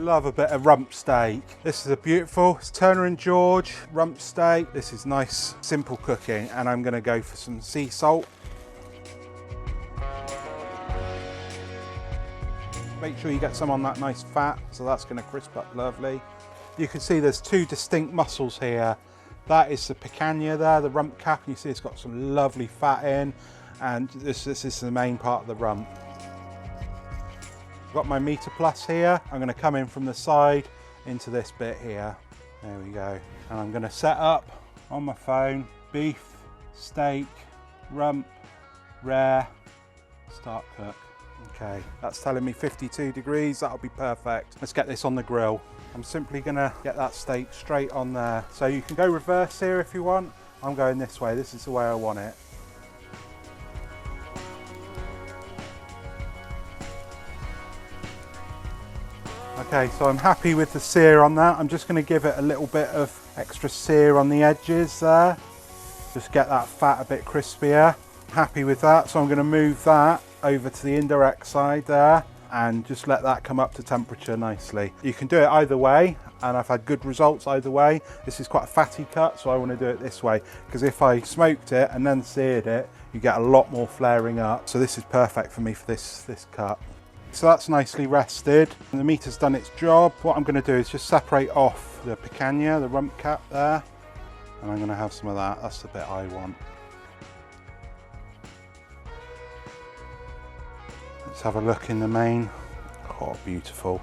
love a bit of rump steak. This is a beautiful Turner and George rump steak. This is nice, simple cooking, and I'm going to go for some sea salt. Make sure you get some on that nice fat, so that's going to crisp up lovely. You can see there's two distinct muscles here. That is the picanha there, the rump cap, and you see it's got some lovely fat in, and this is the main part of the rump. I've got my meter plus here. I'm going to come in from the side into this bit here. There we go. And I'm going to set up on my phone, beef, steak, rump, rare, start cook. Okay, that's telling me 52 degrees, that'll be perfect. Let's get this on the grill. I'm simply gonna get that steak straight on there. So you can go reverse here if you want. I'm going this way, this is the way I want it. Okay, so I'm happy with the sear on that. I'm just gonna give it a little bit of extra sear on the edges there. Just get that fat a bit crispier. Happy with that, so I'm gonna move that over to the indirect side there and just let that come up to temperature nicely. You can do it either way, and I've had good results either way. This is quite a fatty cut, so I want to do it this way, because if I smoked it and then seared it, you get a lot more flaring up. So this is perfect for me for this cut. So that's nicely rested, and the meter's done its job. What I'm going to do is just separate off the picanha, the rump cap there, and I'm going to have some of that. That's the bit I want. Let's have a look in the main. Oh, beautiful.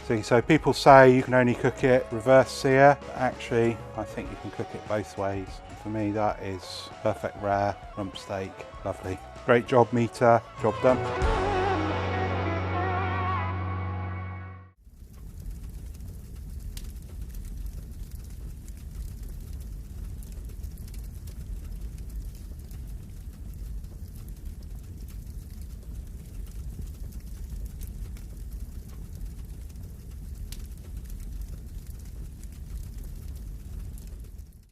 See, so people say you can only cook it reverse sear, but actually I think you can cook it both ways. For me, that is perfect rare rump steak. Lovely. Great job, meter. Job done.